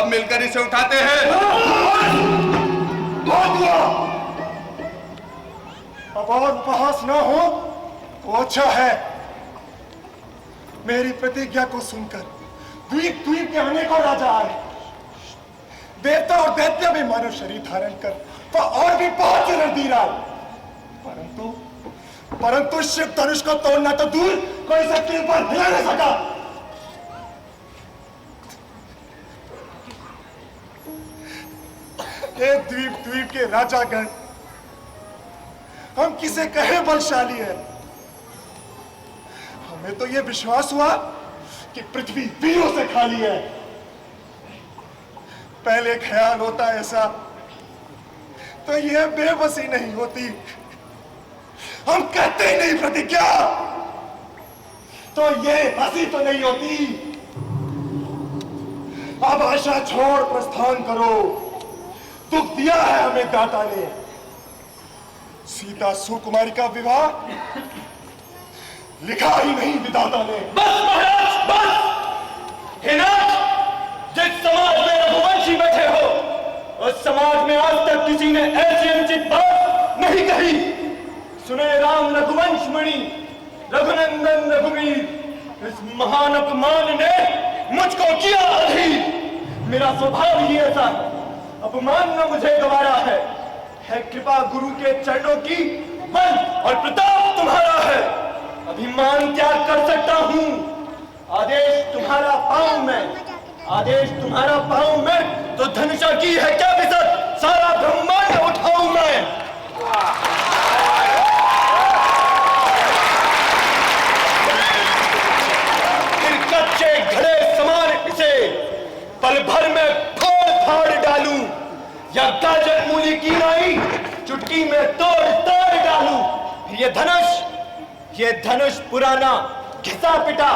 मिलकर इसे उठाते हैं। अब और उपहास ना हो तो अच्छा है। मेरी प्रतिज्ञा को सुनकर द्वीप द्वीप के अनेकों राजा आए, देवता और दैत्य भी मानव शरीर धारण कर और भी बहुत से रणधीर आए, परंतु शिव धनुष को तोड़ना तो दूर, कोई शक्ति पर हिला नहीं सका। द्वीप द्वीप के राजागण, हम किसे कहे बलशाली है। हमें तो यह विश्वास हुआ कि पृथ्वी वीरों से खाली है। पहले ख्याल होता ऐसा तो यह बेबसी नहीं होती। हम कहते ही नहीं प्रतिज्ञा तो ये हंसी तो नहीं होती। अब आशा छोड़ प्रस्थान करो। दुख दिया है हमें दाता ने। सीता सुकुमारी का विवाह लिखा ही नहीं विधाता ने। बस महाराज बस। जिस समाज में रघुवंशी बैठे हो उस समाज में आज तक किसी ने ऐसी अनुचित बात नहीं कही। सुने राम रघुवंश मणि रघुनंदन रघुवीर, इस महान अपमान ने मुझको किया अधीर। मेरा स्वभाव ही ऐसा है, अपमान न मुझे गवारा है कृपा गुरु के चरणों की, बल और प्रताप तुम्हारा है। अभिमान त्याग कर सकता हूँ, आदेश तुम्हारा पाऊं मैं, आदेश तुम्हारा पाऊं मैं तो धनुषा की है क्या विसत, सारा ब्रह्मांड उठाऊं मैं। इन कच्चे घड़े समान इसे पल भर में फोड़ फाड़ डालूं, या गाजर मूली की नाई चुटकी में तोड़ तोड़ डालूं। ये धनुष पुराना घिसा पिटा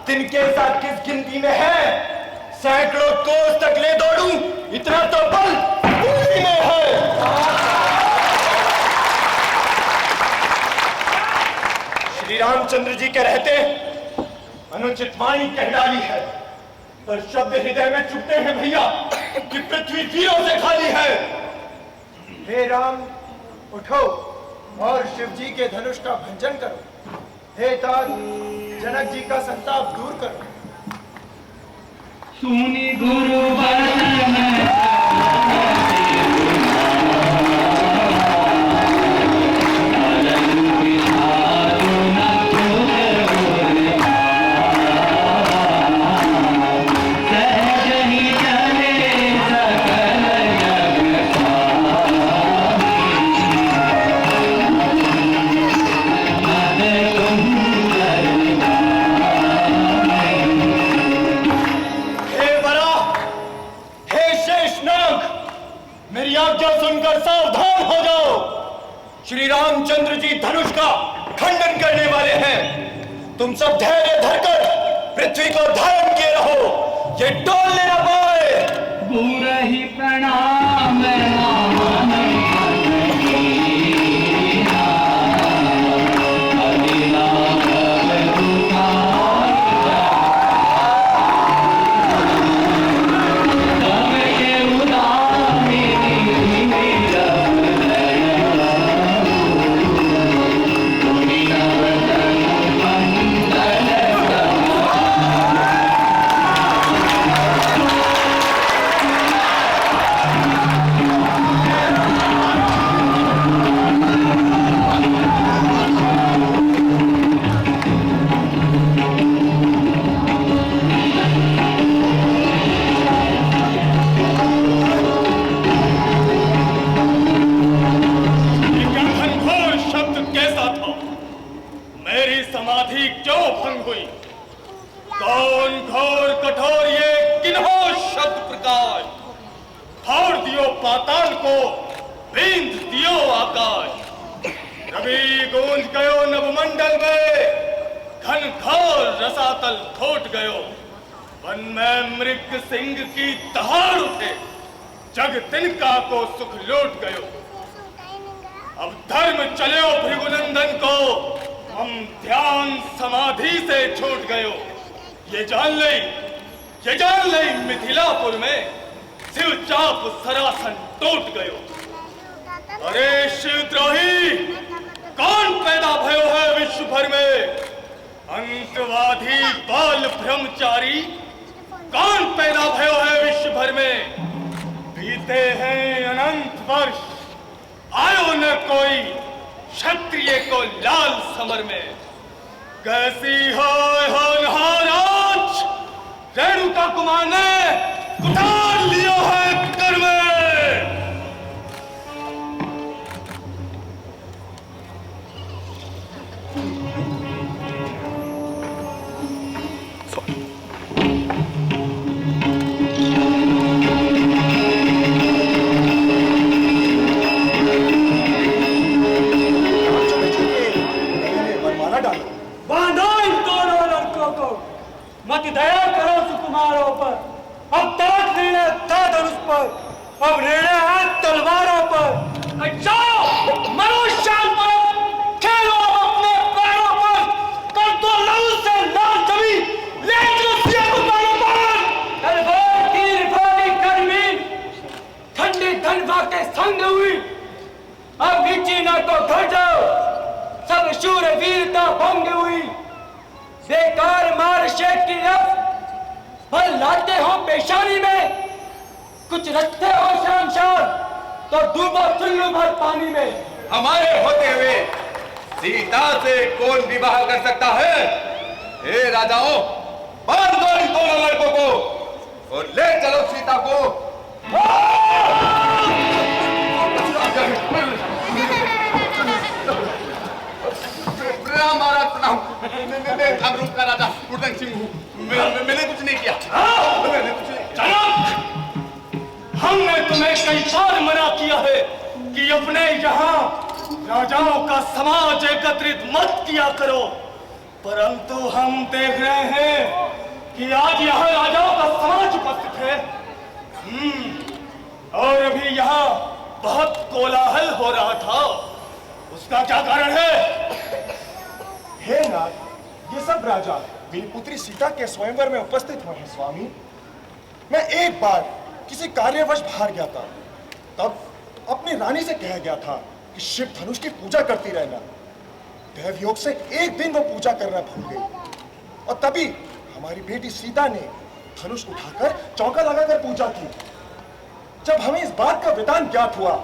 तिनके साथ किस गिनती में है। सैकड़ों कोस तक ले दौड़ूं, इतना तो बल पूरी में है। श्री रामचंद्र जी के रहते अनुचित वाणी कह डाली है, पर शब्द हृदय में चुभते हैं भैया कि पृथ्वी वीरों से खाली है। हे राम उठो और शिव जी के धनुष का भंजन करो। हे तात जनक जी का संताप दूर करो। सुनी गुरु वचन श्री रामचंद्र जी धनुष का खंडन करने वाले हैं। तुम सब धैर्य धरकर पृथ्वी को धारण किए रहो, ये डोलने न पाए। बुरा ही प्रणाम बींद दियो आकाश। रवि गूंज गयो नभमंडल में, घन घोर रसातल घोट गयो। वन में मृग सिंह की दहाड़ उठे, जग तिनका को सुख लौट गयो। अब धर्म चलो भृगुनंदन को, हम ध्यान समाधि से छूट गयो। ये जान ले मिथिलापुर में शिव चाप सरासन टूट गयो। अरे शिवद्रोही कौन पैदा भयो है विश्व भर में? अंतवादी बाल ब्रह्मचारी कौन पैदा भयो है विश्व भर में? बीते हैं अनंत वर्ष, आयो न कोई क्षत्रिय को लाल समर में। कैसी हो नहाराज, रेणुका कुमार ने कुठार लियो है कर में। मत दया करो सुकुमारों पर, अब ताक लेना था धनुष पर, अब लेना है तलवारों पर। जाओ मरो शान पर, खेलो अपने पैरों पर, कर दो लहू से लाल जमी, ले चलो सिया को पैरों पर। तलवार तीर भाली करमीन, ठंडी धनवा के संग हुई, अब नीचे ना तो घर जाओ, सब शूर वीरता भंग हुई। बेकार मार शेख की रफ, फल लाते हो पेशानी में, कुछ रखते हो शाम शाम, तो डूबो चुल्लू भर पानी में। हमारे होते हुए सीता से कौन विवाह कर सकता है? हे राजाओं, बांध दो इन दोनों लड़कों को और ले चलो सीता को। प्रणाम महाराज, प्रणाम। मैं अमरूद का राजा उदयन सिंह हूँ। मैंने कुछ नहीं किया। मैंने कुछ नहीं किया। हमने तुम्हें कई बार मना किया है कि अपने यहाँ राजाओं का समाज एकत्रित मत किया करो, परंतु हम देख रहे हैं कि आज यहाँ राजाओं का समाज उपस्थित है। और अभी यहाँ बहुत कोलाहल हो रहा था, उसका क्या कारण है? हे नाथ, ये सब राजा मेरी पुत्री सीता के स्वयंवर में उपस्थित हुए हैं स्वामी। मैं एक बार किसी कार्यवश बाहर गया था, तब अपनी रानी से कहा गया था कि शिव धनुष की पूजा करती रहना। दैवयोग से एक दिन वो पूजा करना भूल गई और तभी हमारी बेटी सीता ने धनुष उठाकर चौका लगाकर पूजा की। जब हमें इस बात का विधान ज्ञात हुआ,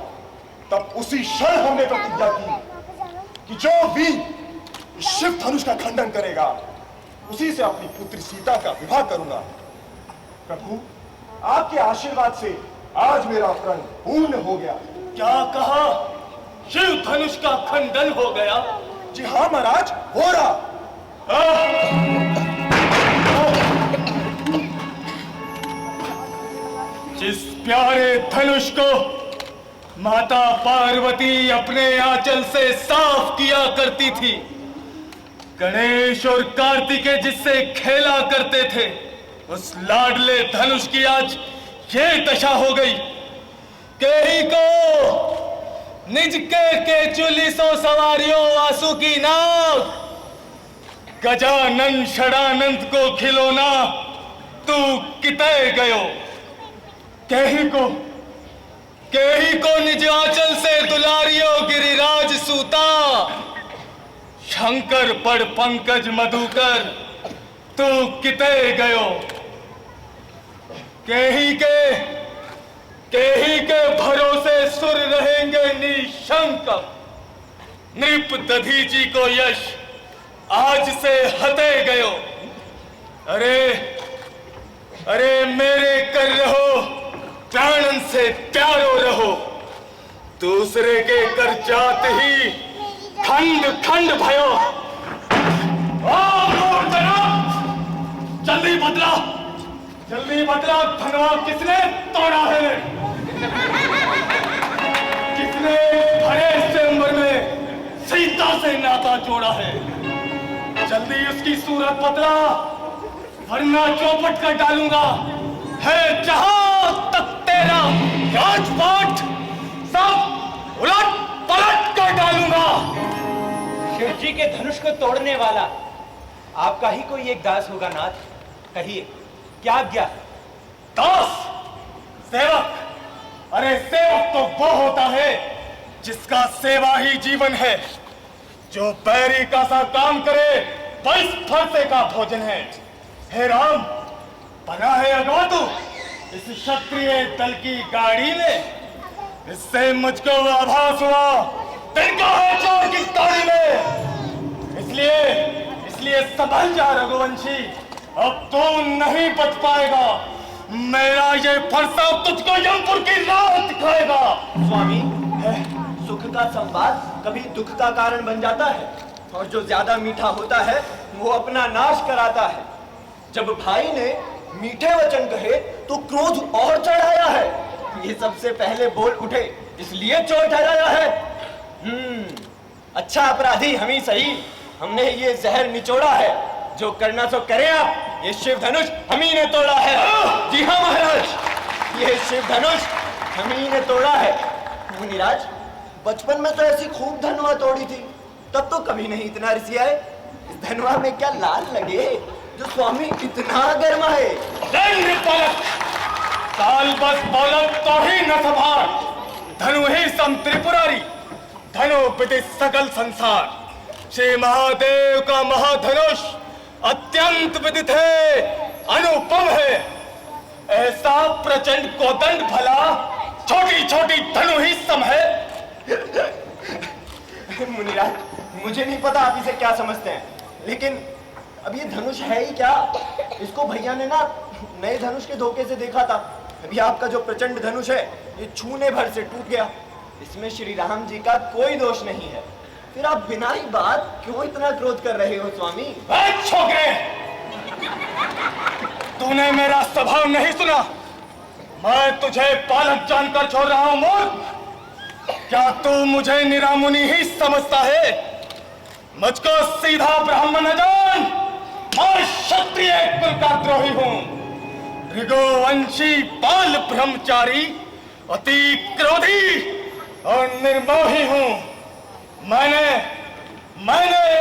तब उसी क्षण हमने प्रतिज्ञा की कि जो भी शिव धनुष का खंडन करेगा, उसी से अपनी पुत्री सीता का विवाह करूंगा। प्रभु, आपके आशीर्वाद से आज मेरा प्रण पूर्ण हो गया। क्या कहा? शिव धनुष का खंडन हो गया? जी हाँ महाराज, हो रहा। जिस प्यारे धनुष को माता पार्वती अपने आंचल से साफ किया करती थी, गणेश और कार्तिकेय जिससे खेला करते थे, उस लाडले धनुष की आज ये दशा हो गई। केही को निज के चुलीसो सवारियों आंसू की नाव, गजानन षडानंद को खिलौना तू कितने गयो। केही को निज आंचल से दुलारियो गिरिराज सूता, शंकर पड़ पंकज मधुकर तू किते गयो। केही के भरोसे सुर रहेंगे निशंक, नृप दधीची को यश आज से हते गयो। अरे मेरे कर रहो, प्राणन से प्यारो रहो, दूसरे के कर जात ही खंड खंड भयो। जल्दी बदला धनवा किसने तोड़ा है? किसने का जोड़ा है। जल्दी उसकी सूरत बदला, वरना चौपट कर डालूंगा। है जहां तक तेरा राजपाट, सब उलट पलट कर डालूंगा। शिव जी के धनुष को तोड़ने वाला आपका ही कोई एक दास होगा नाथ। कहिए क्या आज्ञा? दास, सेवक। अरे सेवक तो वो होता है जिसका सेवा ही जीवन है, जो बैरी का सा काम करे, बस फरसे का भोजन है। हे राम, बना है अगवा तू इस क्षत्रिय दल की गाड़ी में। इससे मुझको आभास हुआ तिनका है चोर की गाड़ी में। इसलिए संभल जा रघुवंशी, अब तू नहीं बच पाएगा। मेरा ये फरसा तुझको यमपुर की राह दिखाएगा। स्वामी, सुख का संवाद कभी दुख का कारण बन जाता है, और जो ज्यादा मीठा होता है वो अपना नाश कराता है। जब भाई ने मीठे वचन कहे तो क्रोध और चढ़ाया है। ये सबसे पहले बोल उठे, इसलिए चोर ठहराया है। अच्छा अपराधी हम ही सही, हमने ये जहर निचोड़ा है। जो करना सो करें आप। ये शिव धनुष हम ही ने तोड़ा है। जी हाँ महाराज, ये शिव धनुष हम ही ने तोड़ा है। मुनिराज, बचपन में तो ऐसी खूब धनुआ तोड़ी थी, तब तो कभी नहीं इतना रिसियाए। इस धनुआ में क्या लाल लगे जो स्वामी इतना गरमाए। काल बस बोलत तो ही न संभार, धनु ही सम त्रिपुरारी, धनु विदित सकल संसार। श्री महादेव का महाधनुष अत्यंत विदित है, अनुपम है। ऐसा प्रचंड कोदंड भला छोटी छोटी धनु ही सम है। मुनिराज, मुझे नहीं पता आप इसे क्या समझते हैं, लेकिन अब ये धनुष है ही क्या? इसको भैया ने ना नए धनुष के धोखे से देखा था। अभी आपका जो प्रचंड धनुष है ये छूने भर से टूट गया। इसमें श्री राम जी का कोई दोष नहीं है। फिर आप बिना ही बात क्यों इतना क्रोध कर रहे हो स्वामी? छोकरे, तूने मेरा स्वभाव नहीं सुना। मैं तुझे बालक जानकर छोड़ रहा हूं मूर्ख। क्या तू मुझे निरामुनि ही समझता है? मुझको सीधा ब्राह्मण न जान, मैं क्षत्रिय कुल का द्रोही हूं, ऋगोवंशी बाल ब्रह्मचारी, अति क्रोधी और निर्मोही हूं। मैंने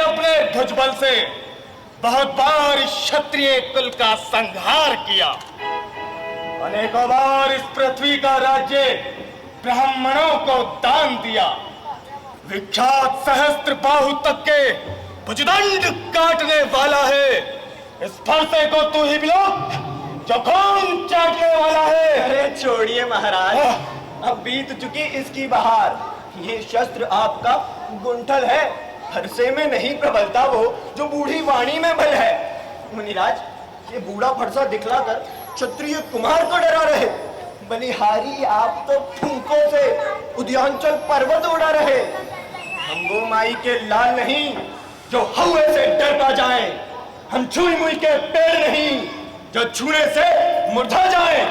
अपने भुजबल से बहुत बार क्षत्रिय कुल का संहार किया। अनेकों बार इस पृथ्वी का राज्य ब्राह्मणों को दान दिया। विख्यात सहस्त्र बाहु तक के भुजदंड काटने वाला है। इस फरसे को तू ही मिलो जो खून चाटने वाला है। अरे छोड़िए महाराज, अब बीत चुकी इसकी बहार। ये शस्त्र आपका गुंठल है, फरसे में नहीं प्रबलता वो जो बूढ़ी वाणी में बल है। मुनिराज, ये बूढ़ा फरसा दिखलाकर क्षत्रिय कुमार को डरा रहे। बलिहारी आप तो फूंकों से उद्यांचल पर्वत उड़ा रहे। हम वो माई के लाल नहीं जो हवा से डरता जाए। हम छुई मुई के पेड़ नहीं जो छूने से मुरझा जाए।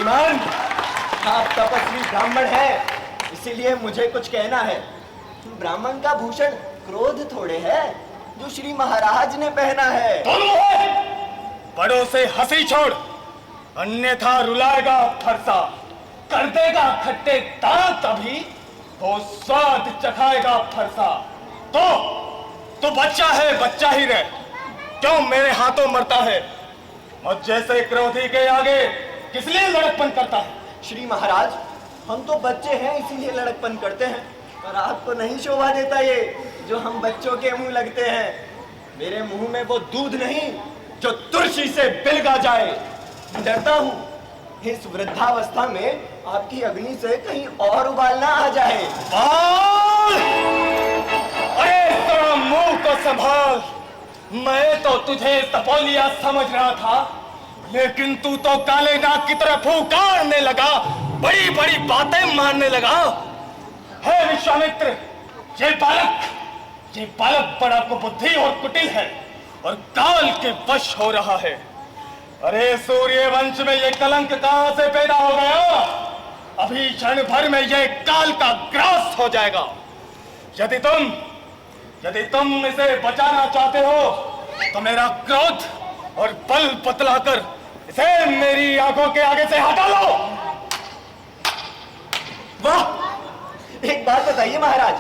ईमान, आप तपस्वी ब्राह्मण है, इसीलिए मुझे कुछ कहना है। ब्राह्मण का भूषण क्रोध थोड़े है जो श्री महाराज ने पहना है। बड़ों से हंसी छोड़, अन्यथा रुलाएगा फरसा, कर देगा खट्टे दांत, तभी वो स्वाद चखाएगा फरसा। तो बच्चा है, बच्चा ही रहे, क्यों मेरे हाथों मरता है? मुझ जैसे क्रोधी के आगे किस लिए लड़कपन करता है? श्री महाराज, हम तो बच्चे हैं इसीलिए लड़कपन करते हैं, पर आपको नहीं शोभा देता ये जो हम बच्चों के मुंह लगते हैं। मेरे मुंह में वो दूध नहीं जो तुलसी से बिलगा जाए। डरता हूँ इस वृद्धावस्था में आपकी अग्नि से कहीं और उबाल ना आ जाए। अरे तेरा मुंह को संभाल। मैं तो तुझे तपोलिया समझ रहा था, लेकिन तू तो काले नाग की तरह फूंकारने लगा, बड़ी बड़ी बातें मारने लगा। हे विश्वामित्र, ये बालक बड़ा कुबुद्धि और कुटिल है और काल के वश हो रहा है। अरे सूर्य वंश में ये कलंक कहां से पैदा हो गया? अभी क्षण भर में ये काल का ग्रास हो जाएगा। यदि तुम इसे बचाना चाहते हो तो मेरा क्रोध और बल बतलाकर इसे मेरी आंखों के आगे से हटा लो। वाह, एक बात बताइए महाराज,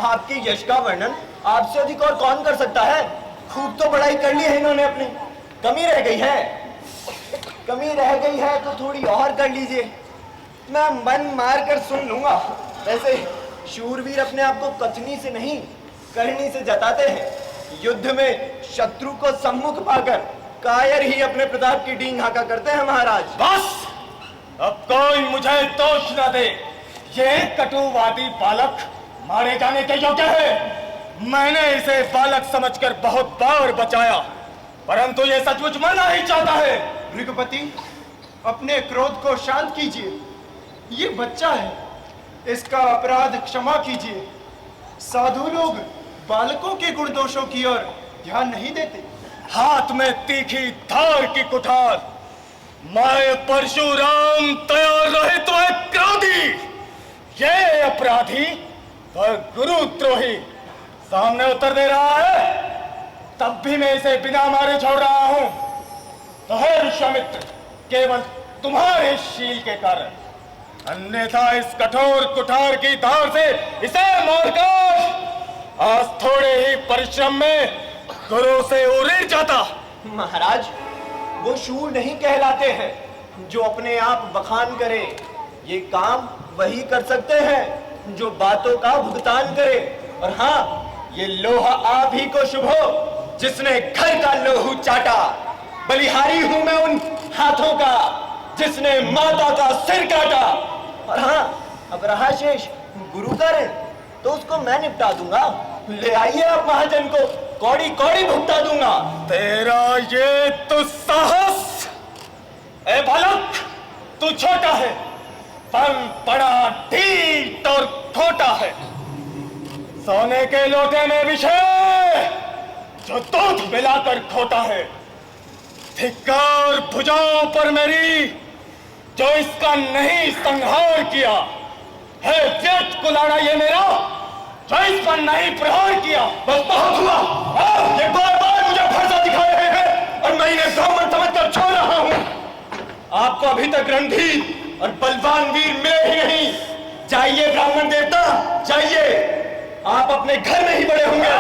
आपके यश का वर्णन आपसे अधिक और कौन कर सकता है? खूब तो बड़ाई कर ली है इन्होंने अपनी, कमी रह गई है, कमी रह गई है तो थोड़ी और कर लीजिए, मैं मन मार कर सुन लूंगा। वैसे शूरवीर अपने आप को कथनी से नहीं करनी से जताते हैं। युद्ध में शत्रु को सम्मुख पाकर कायर ही अपने प्रताप की डींग हाका करते हैं महाराज। बस, अब कोई मुझे दोष न दे। ये कटुवादी बालक मारे जाने के योग्य है। मैंने इसे बालक समझकर बहुत बार बचाया, परंतु ये सचमुच मरना ही चाहता है। भृगुपति, अपने क्रोध को शांत कीजिए। ये बच्चा है, इसका अपराध क्षमा कीजिए। साधु लोग बालकों के गुण दोषों की ओर ध्यान नहीं देते। हाथ में तीखी धार की कुठार, मैं परशुराम तैयार रहे तो एक क्रोधी, ये अपराधी और गुरुद्रोही सामने उतर दे रहा है, तब भी मैं इसे बिना मारे छोड़ रहा हूं। तो हे ऋष्यमित्र, केवल तुम्हारे शील के कारण, अन्यथा इस कठोर कुठार की धार से इसे मारकर आज थोड़े ही परिश्रम में गुरु से उड़ जाता। महाराज, वो शूर नहीं कहलाते हैं जो अपने आप बखान करे। ये काम वही कर सकते हैं जो बातों का भुगतान करे। और हाँ, ये लोहा आप ही को शुभ हो जिसने घर का लोहू चाटा। बलिहारी हूं मैं उन हाथों का जिसने माता का सिर काटा। और हाँ, अब रहा शेष गुरु का ऋण तो उसको मैं निपटा दूंगा। ले आइए आप महाजन को, कौड़ी कौड़ी भुगता दूंगा। तेरा ये तो साहस! ए बालक, तू छोटा है पर बड़ा ढीठ और खोटा है। सोने के लोटे में विषय जो दूध मिलाकर खोता है। धिक्कार भुजाओं पर मेरी जो इसका नहीं संहार किया है। व्यर्थ कुलाड़ा ये मेरा जो इस पर नहीं प्रहार किया। बस बहुत हुआ, ये बार बार मुझे फर्जा दिखा रहे हैं और मैं इन्हें ब्राह्मण समझकर छोड़ रहा हूं। आपको अभी तक रणधीर और बलवान वीर मिले ही नहीं। जाइए ब्राह्मण देवता, जाइए, आप अपने घर में ही बड़े होंगे।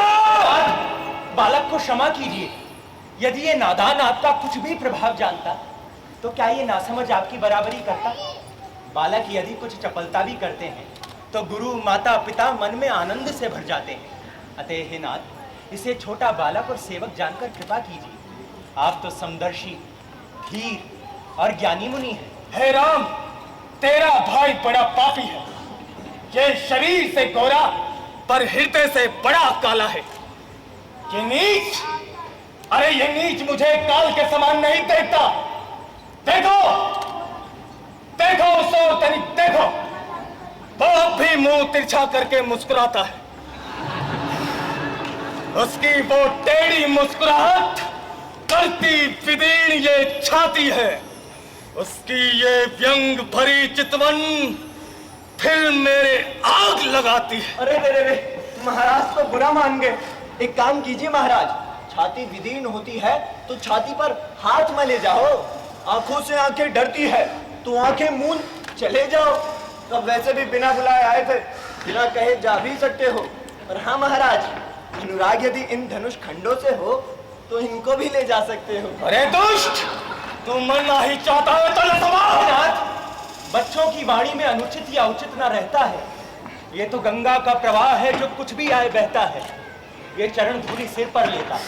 बालक को क्षमा कीजिए। यदि ये नादान आपका कुछ भी प्रभाव जानता तो क्या ये नासमझ आपकी बराबरी करता? बालक यदि कुछ चपलता भी करते हैं तो गुरु माता पिता मन में आनंद से भर जाते हैं। अतः हे नाथ, इसे छोटा बालक और सेवक जानकर कृपा कीजिए। आप तो समदर्शी, धीर और ज्ञानी मुनि हैं। हे राम, तेरा भाई बड़ा पापी है। ये शरीर से गोरा पर हृदय से बड़ा काला है। ये नीच, अरे ये नीच मुझे काल के समान नहीं देखता। देखो देखो उसको, तनिक देखो, वो अब भी मुंह तिरछा करके मुस्कुराता है। उसकी वो टेढ़ी मुस्कुराहट करती विदीर्ण ये छाती है। उसकी ये व्यंग भरी चितवन फिर मेरे आग लगाती है। अरे रे रे, महाराज तो बुरा मान गए। एक काम कीजिए महाराज, छाती विदीर्ण होती है तो छाती पर हाथ में ले जाओ। आंखों से आंखें डरती है तो आंखें मूंद चले जाओ। अब वैसे भी बिना बुलाए आए थे, बिना कहे जा भी सकते हो। और हाँ महाराज, अनुराग यदि इन धनुष खंडों से हो तो इनको भी ले जा सकते हो। अरे दुष्ट, तू मरना ही चाहता है तो न समाज। बच्चों की वाणी में अनुचित या उचित न रहता है। ये तो गंगा का प्रवाह है जो कुछ भी आए बहता है। ये चरण धूलि सिर पर लेता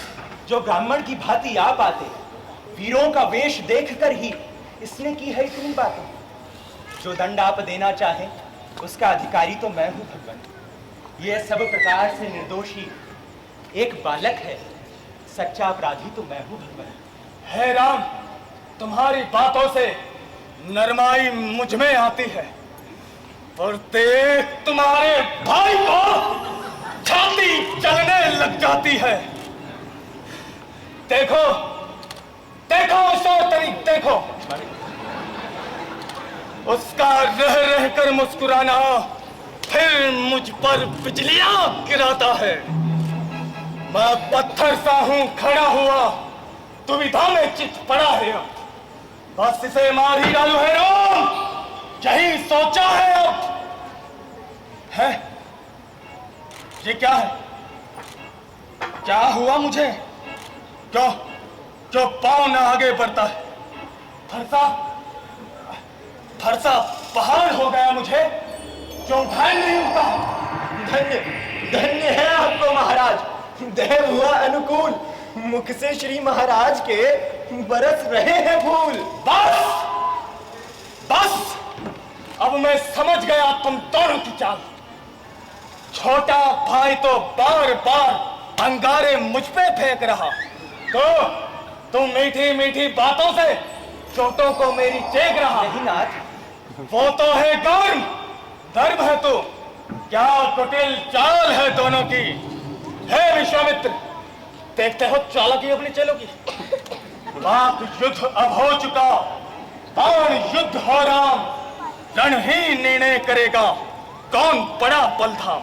जो ब्राह्मण की भांति आप आते। वीरों का वेश देखकर ही इसने की है इतनी बातें। जो दंड आप देना चाहे उसका अधिकारी तो मैं हूं भगवान। यह सब प्रकार से निर्दोषी एक बालक है, सच्चा अपराधी तो मैं हूं भगवान। हे राम, तुम्हारी बातों से नरमाई मुझ में आती है, और देख तुम्हारे भाई को छाती चलने लग जाती है। देखो देखो उसको, तरीक देखो, उसका रह रह कर मुस्कुराना फिर मुझ पर बिजलियां गिराता है। मैं पत्थर सा हूं खड़ा हुआ, दुविधा में चित पड़ा है। बस इसे मार ही डालू है राम, यही सोचा है अब। है ये क्या है? क्या हुआ मुझे? क्यों क्यों पांव न आगे बढ़ता है? फरसा फरसा पहाड़ हो गया मुझे, क्यों घायल नहीं होता? धन्य धन्य है आपको महाराज, देव हुआ अनुकूल, मुख से श्री महाराज के बरस रहे हैं फूल। बस बस, अब मैं समझ गया तुम दोनों की चाल। छोटा भाई तो बार बार अंगारे मुझ पे फेंक रहा, तो तुम मीठी मीठी बातों से चोटों को मेरी चेक रहा। नहीं नाथ, वो तो है कर्म, धर्म है तो क्या कुटिल चाल है दोनों की। हे विश्वामित्र, देखते हो चालाकी अपने चेलों की। वाक युद्ध अब हो चुका, बाण युद्ध हो राम, रण ही निर्णय करेगा कौन बड़ा बलधाम।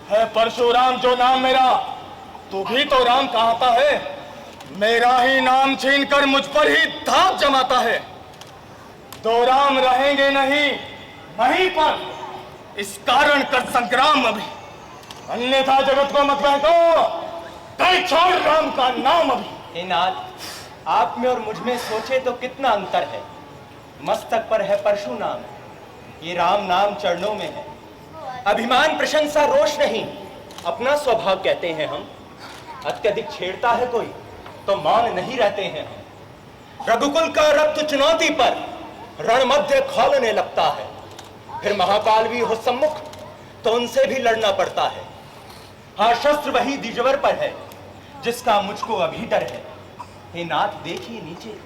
है परशुराम जो नाम मेरा, तू भी तो राम कहता है, मेरा ही नाम छीनकर मुझ पर ही धाक जमाता है। दो राम रहेंगे नहीं वहीं पर, इस कारण कर संग्राम अभी, अन्यथा जगत को मत बहको, कहीं छोड़ राम का नाम अभी। हे नाथ, आप में और मुझ में सोचे तो कितना अंतर है। मस्तक पर है परशु नाम, ये राम नाम चरणों में है। अभिमान प्रशंसा रोष नहीं, अपना स्वभाव कहते हैं हम। अत्यधिक छेड़ता है कोई तो मौन नहीं रहते हैं हम। रघुकुल का रक्त चुनौती पर रण मध्य खोलने लगता है, फिर महाकाल भी हो सम्मुख तो उनसे भी लड़ना पड़ता है। हाँ, शस्त्र वही द्विजवर पर है जिसका मुझको अभी डर है। हे नाथ देखिए नीचे,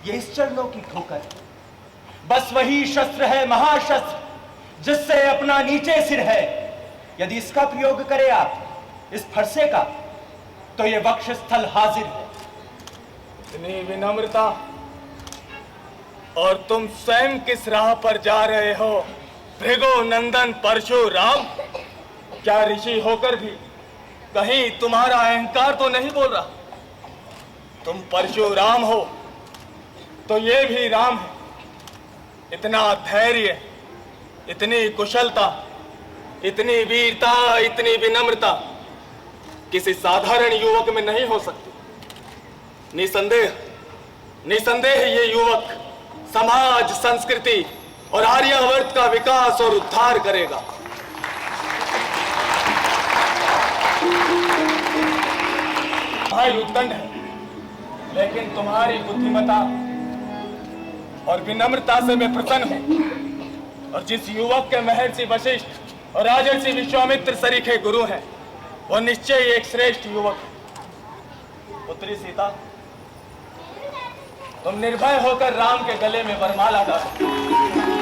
ये इस चरणों की ठोकर, बस वही शस्त्र है महाशस्त्र जिससे अपना नीचे सिर है। यदि इसका प्रयोग करें आप इस फरसे का, तो ये वक्षस्थल हाजिर है। इतनी विनम्रता, और तुम स्वयं किस राह पर जा रहे हो भृगु नंदन परशुराम? क्या ऋषि होकर भी कहीं तुम्हारा अहंकार तो नहीं बोल रहा? तुम परशुराम हो तो ये भी राम है। इतना धैर्य, इतनी कुशलता, इतनी वीरता, इतनी विनम्रता किसी साधारण युवक में नहीं हो सकती। निसंदेह निसंदेह ये युवक समाज, संस्कृति और आर्यावर्त का विकास और उद्धार करेगा। भाई उद्दंड है, लेकिन तुम्हारी बुद्धिमता और विनम्रता से मैं प्रसन्न हूं। और जिस युवक के महर्षि वशिष्ठ और राजर्षि विश्वामित्र सरीखे गुरु हैं, वो निश्चय ही एक श्रेष्ठ युवक है। पुत्री सीता, तुम निर्भय होकर राम के गले में वरमाला डालो।